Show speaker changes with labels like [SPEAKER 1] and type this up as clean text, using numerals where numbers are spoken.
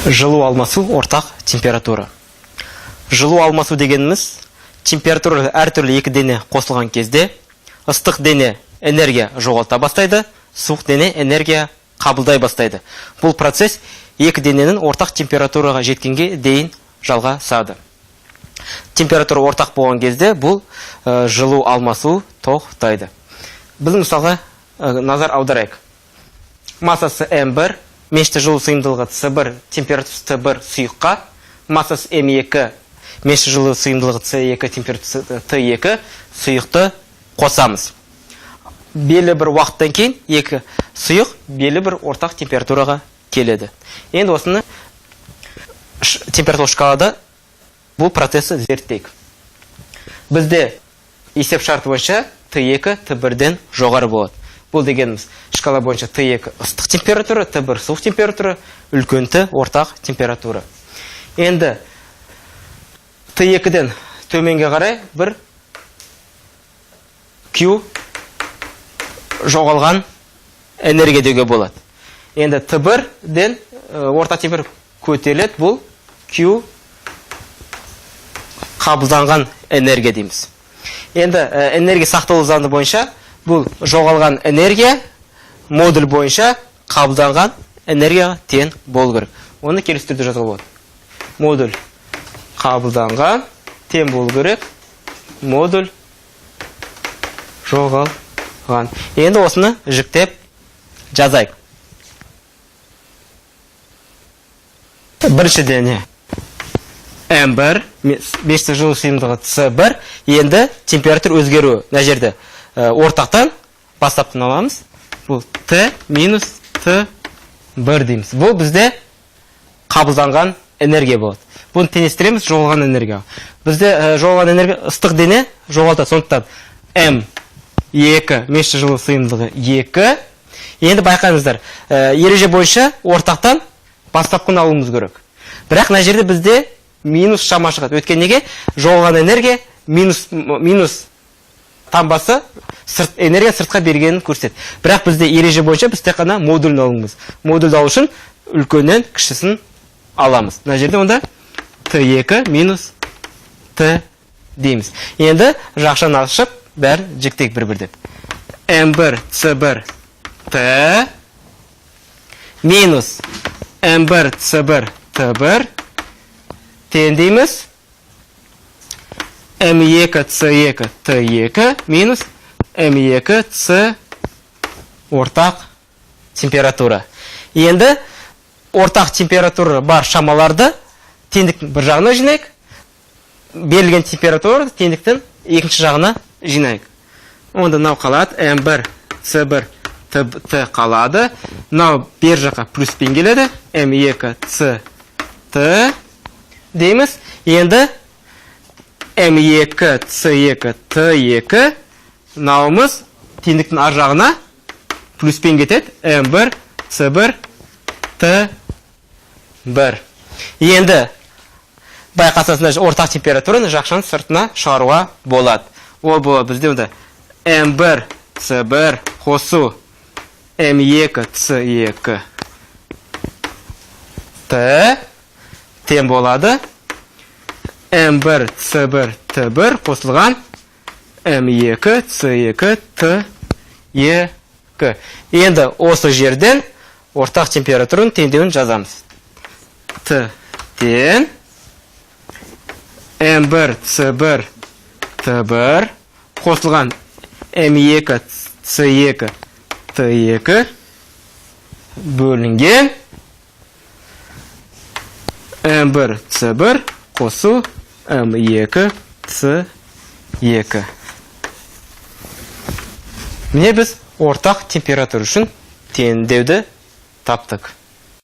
[SPEAKER 1] Жылу алмасу ортақ температура. Жылу алмасу дегеніміз температура әртүрлі екі дене қосылған кезде ыстық дене энергия жоғалта бастайды, суық дене энергия қабылдай бастайды. Бұл процесс екі дененің ортақ температураға жеткенге дейін жалғасады. Температура ортақ болған кезде бұл жылу алмасу тоқтайды. Біз мысалға назар аударайық. Массасы М1, меншікті жылу сыйымдылығы С1, температурасы Т1 сұйыққа, массасы М2, меншікті жылу сыйымдылығы С2, температурасы Т2 сұйықты қосамыз. Белі бір уақыттан кейін екі сұйық белі бір ортақ температураға келеді. Енді осыны температура шкалада бұл процесті зерттейік. Бізде есеп шарты бойынша Т2 Т1-ден жоғары болады. Бұл дегеніміз шкала бойынша Т2 ыстық температура, Т1 суық температура, үлкен Т ортақ температура. Енді Т2-ден төменге қарай бір Q жоғалған энергия деуге болады. Енді Т1-ден орта температура көтеріледі, бұл Q қабылданған энергия дейміз. Енді энергия сақталу заңы бойынша бұл жоғалған энергия модуль бойынша қабылданған энергияға тең болу керек. Оны келесі түрде жазуға болады. Модуль қабылданған тең болу керек, модуль жоғалған. Енді осыны жіктеп жазайық. Бірінші дене М1, меншікті жылу сыйымдылығы С1, енді температура өзгеруі. Мына жерде ортақтан бастаптан аламыз. Бұл Т минус Т1 дейміз. Бұл бізде қабылданған энергия болады. Бұны теңестіреміз жоғалған энергия. Бізде жоғалған энергия ыстық дене жоғалтады. Сондықтан М2 меншікті жылу сыйымдылығы 2. Енді байқаңыздар, ереже бойынша ортақтан бастапқыны алуымыз керек. Бірақ мына жерде бізде минус шама шығады. Өткен неге? Жоғалған энергия минус таңбасы энергия сыртқа бергенін көрсетеді. Бірақ бізде ереже бойынша біз тек қана модульін алуымыз. Модульді алу үшін үлкеннен кішісін аламыз. Мына жерде онда Т2 минус Т дейміз. Енді жақшаны ашып, бәрін жіктейік бір-бірден. М1 С1 Т минус М1 С1 Т1 тең дейміз. М2 С2 Т2 минус М2 С ортақ температура. Енді ортақ температура бар шамаларды теңдіктің бір жағына жинайық. Берілген температура теңдіктің екінші жағына жинайық. Онда мынау қалады. М1 С1 Т қалады. Мынау бер жаққа плюспен келеді. М2 С Т дейміз. Енді М2 С2 Т2 мынауымыз теңдіктің ар жағына плюспен кетеді. М1 С1 Т1. Енді байқасасында ортақ температураны жақшаның сыртына шығаруға болады. Ол болады бізде онда М1 С1 қосу М2 С2 Т тең болады. М1 С1 Т1 қосылған М2 С2 Т2. Енді осы жерден ортақ температураның теңдеуін жазамыз. Т тең М1 С1 Т1 қосылған М2 С2 Т2 бөлінген М1 С1 қосу М2 С2. Міне біз ортақ температура үшін теңдеуді таптық.